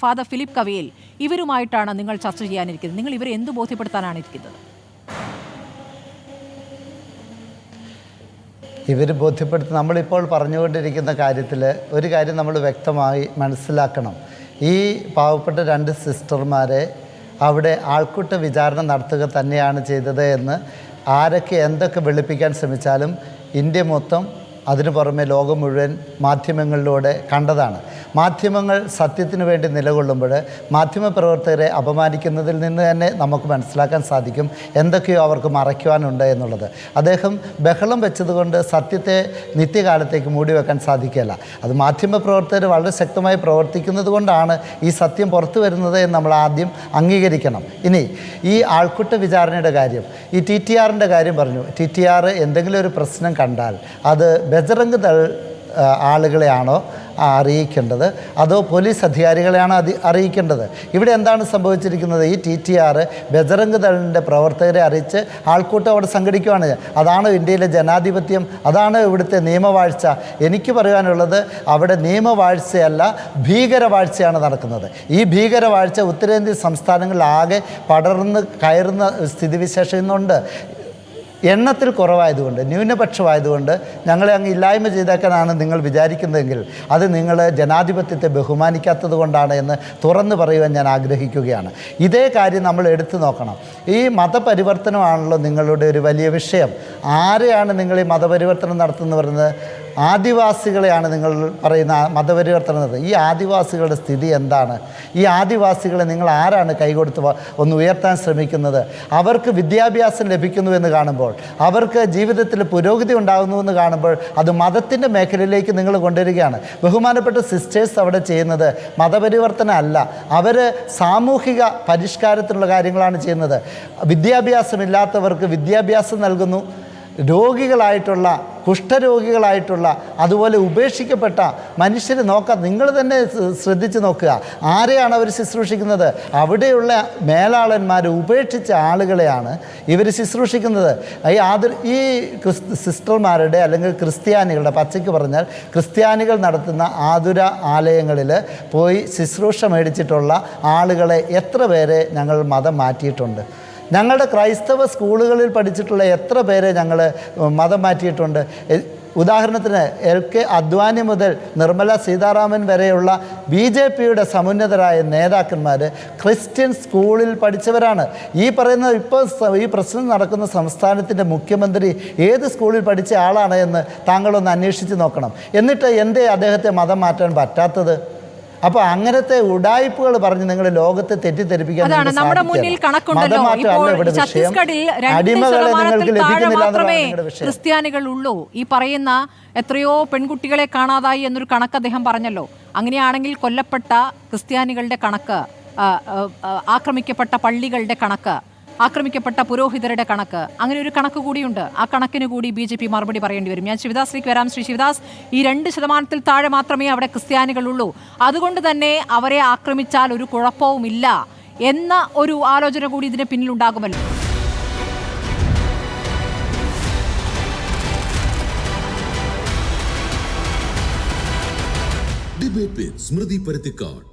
Father Philip കവേൽ, ഇവരുമായിട്ടാണ് നിങ്ങൾ ചർച്ച ചെയ്യാനിരിക്കുന്നത്. നിങ്ങൾ ഇവരെ എന്ത് ബോധ്യപ്പെടുത്താനാണ് ഇരിക്കുന്നത്? ഇവർ ബോധ്യപ്പെടുത്തി നമ്മളിപ്പോൾ പറഞ്ഞുകൊണ്ടിരിക്കുന്ന കാര്യത്തിൽ ഒരു കാര്യം നമ്മൾ വ്യക്തമായി മനസ്സിലാക്കണം. ഈ പാവപ്പെട്ട 2 സിസ്റ്റർമാരെ അവിടെ ആൾക്കൂട്ട വിചാരണ നടത്തുക തന്നെയാണ് ചെയ്തത് എന്ന് ആരൊക്കെ എന്തൊക്കെ വെളുപ്പിക്കാൻ ശ്രമിച്ചാലും ഇന്ത്യ മൊത്തം, അതിനു പുറമെ ലോകം മുഴുവൻ മാധ്യമങ്ങളിലൂടെ കണ്ടതാണ്. മാധ്യമങ്ങൾ സത്യത്തിന് വേണ്ടി നിലകൊള്ളുമ്പോൾ മാധ്യമപ്രവർത്തകരെ അപമാനിക്കുന്നതിൽ നിന്ന് തന്നെ നമുക്ക് മനസ്സിലാക്കാൻ സാധിക്കും എന്തൊക്കെയോ അവർക്ക് മറയ്ക്കുവാനുണ്ട് എന്നുള്ളത്. അദ്ദേഹം ബഹളം വെച്ചതുകൊണ്ട് സത്യത്തെ നിത്യകാലത്തേക്ക് മൂടി വെക്കാൻ സാധിക്കില്ല. അത് മാധ്യമപ്രവർത്തകർ വളരെ ശക്തമായി പ്രവർത്തിക്കുന്നത് കൊണ്ടാണ് ഈ സത്യം പുറത്തു വരുന്നത് എന്ന് നമ്മൾ ആദ്യം അംഗീകരിക്കണം. ഇനി ഈ ആൾക്കൂട്ട വിചാരണയുടെ കാര്യം, ഈ TTRൻ്റെ കാര്യം പറഞ്ഞു. TTR എന്തെങ്കിലും ഒരു പ്രശ്നം കണ്ടാൽ അത് ബജറംഗ് ദൾ ആളുകളെയാണോ അറിയിക്കേണ്ടത്, അതോ പോലീസ് അധികാരികളെയാണോ അറിയിക്കേണ്ടത്? ഇവിടെ എന്താണ് സംഭവിച്ചിരിക്കുന്നത്? ഈ TTR ബജറംഗ് ദളിൻ്റെ പ്രവർത്തകരെ അറിയിച്ച് ആൾക്കൂട്ടം അവിടെ സംഘടിക്കുകയാണ്. അതാണ് ഇന്ത്യയിലെ ജനാധിപത്യം, അതാണ് ഇവിടുത്തെ നിയമവാഴ്ച. എനിക്ക് പറയാനുള്ളത് അവിടെ നിയമവാഴ്ചയല്ല, ഭീകരവാഴ്ചയാണ് നടക്കുന്നത്. ഈ ഭീകരവാഴ്ച ഉത്തരേന്ത്യൻ സംസ്ഥാനങ്ങളിലാകെ പടർന്ന് കയറുന്ന സ്ഥിതിവിശേഷം ഇന്നുണ്ട്. എണ്ണത്തിൽ കുറവായതുകൊണ്ട്, ന്യൂനപക്ഷമായതുകൊണ്ട് ഞങ്ങളെ അങ്ങ് ഇല്ലായ്മ ചെയ്തേക്കാനാണ് നിങ്ങൾ വിചാരിക്കുന്നതെങ്കിൽ അത് നിങ്ങൾ ജനാധിപത്യത്തെ ബഹുമാനിക്കാത്തത് കൊണ്ടാണ് എന്ന് തുറന്നു പറയുവാൻ ഞാൻ ആഗ്രഹിക്കുകയാണ്. ഇതേ കാര്യം നമ്മൾ എടുത്തു നോക്കണം. ഈ മതപരിവർത്തനമാണല്ലോ നിങ്ങളുടെ ഒരു വലിയ വിഷയം. ആരെയാണ് നിങ്ങൾ ഈ മതപരിവർത്തനം നടത്തുന്നത് പറയുന്നത്? ആദിവാസികളെയാണ് നിങ്ങൾ പറയുന്ന മതപരിവർത്തനം നടത്തുന്നത്. ഈ ആദിവാസികളുടെ സ്ഥിതി എന്താണ്? ഈ ആദിവാസികളെ നിങ്ങൾ ആരാണ് കൈകൊടുത്ത് ഒന്ന് ഉയർത്താൻ ശ്രമിക്കുന്നത്? അവർക്ക് വിദ്യാഭ്യാസം ലഭിക്കുന്നുവെന്ന് കാണുമ്പോൾ, അവർക്ക് ജീവിതത്തിൽ പുരോഗതി ഉണ്ടാകുന്നുവെന്ന് കാണുമ്പോൾ അത് മതത്തിൻ്റെ മേഖലയിലേക്ക് നിങ്ങൾ കൊണ്ടുവരികയാണ്. ബഹുമാനപ്പെട്ട സിസ്റ്റേഴ്സ് അവിടെ ചെയ്യുന്നത് മതപരിവർത്തനം അല്ല, അവർ സാമൂഹിക പരിഷ്കാരത്തിനുള്ള കാര്യങ്ങളാണ് ചെയ്യുന്നത്. വിദ്യാഭ്യാസമില്ലാത്തവർക്ക് വിദ്യാഭ്യാസം നൽകുന്നു. രോഗികളായിട്ടുള്ള, കുഷ്ഠരോഗികളായിട്ടുള്ള, അതുപോലെ ഉപേക്ഷിക്കപ്പെട്ട മനുഷ്യരെ നോക്കാം. നിങ്ങൾ തന്നെ ശ്രദ്ധിച്ച് നോക്കുക, ആരെയാണ് അവർ ശുശ്രൂഷിക്കുന്നത്? അവിടെയുള്ള മേലാളന്മാർ ഉപേക്ഷിച്ച ആളുകളെയാണ് ഇവർ ശുശ്രൂഷിക്കുന്നത്. ഈ സിസ്റ്റർമാരുടെ അല്ലെങ്കിൽ ക്രിസ്ത്യാനികളുടെ, പച്ചയ്ക്ക് പറഞ്ഞാൽ ക്രിസ്ത്യാനികൾ നടത്തുന്ന ആതുര ആലയങ്ങളിൽ പോയി ശുശ്രൂഷ മേടിച്ചിട്ടുള്ള ആളുകളെ എത്ര പേരെ ഞങ്ങൾ മതം മാറ്റിയിട്ടുണ്ട്? ഞങ്ങളുടെ ക്രൈസ്തവ സ്കൂളുകളിൽ പഠിച്ചിട്ടുള്ള എത്ര പേരെ ഞങ്ങൾ മതം മാറ്റിയിട്ടുണ്ട്? ഉദാഹരണത്തിന് LK അദ്വാനി മുതൽ നിർമ്മല സീതാരാമൻ വരെയുള്ള BJPയുടെ സമുന്നതരായ നേതാക്കന്മാർ ക്രിസ്ത്യൻ സ്കൂളിൽ പഠിച്ചവരാണ്. ഈ പറയുന്ന ഇപ്പോൾ ഈ പ്രശ്നം നടക്കുന്ന സംസ്ഥാനത്തിൻ്റെ മുഖ്യമന്ത്രി ഏത് സ്കൂളിൽ പഠിച്ച ആളാണ് എന്ന് താങ്കളൊന്ന് അന്വേഷിച്ച് നോക്കണം. എന്നിട്ട് എന്തേ അദ്ദേഹത്തെ മതം മാറ്റാൻ പറ്റാത്തത്? അപ്പോൾ അങ്ങനത്തെ ഉടായ്പകൾ പറഞ്ഞ് നിങ്ങൾ ലോകത്തെ തെറ്റിദ്ധരിപ്പിക്കാൻ ക്രിസ്ത്യാനികളുള്ളൂ. ഈ പറയുന്ന എത്രയോ പെൺകുട്ടികളെ കാണാതായി എന്നൊരു കണക്ക് അദ്ദേഹം പറഞ്ഞല്ലോ. അങ്ങനെയാണെങ്കിൽ കൊല്ലപ്പെട്ട ക്രിസ്ത്യാനികളുടെ കണക്ക്, ആക്രമിക്കപ്പെട്ട പള്ളികളുടെ കണക്ക്, ആക്രമിക്കപ്പെട്ട പുരോഹിതരുടെ കണക്ക്, അങ്ങനെ ഒരു കണക്ക് കൂടിയുണ്ട്. ആ കണക്കിന് കൂടി BJP മറുപടി പറയേണ്ടി വരും. ഞാൻ ശിവദാസിലേക്ക് വരാം. ശ്രീ ശിവദാസ്, ഈ 2% താഴെ മാത്രമേ അവിടെ ക്രിസ്ത്യാനികളുള്ളൂ, അതുകൊണ്ട് തന്നെ അവരെ ആക്രമിച്ചാൽ ഒരു കുഴപ്പവുമില്ല എന്ന ഒരു ആലോചന കൂടി ഇതിന് പിന്നിലുണ്ടാകുമല്ലോ. ഡിബേറ്റ് വിത്ത് സ്മൃതി പരുത്തിക്കാട്.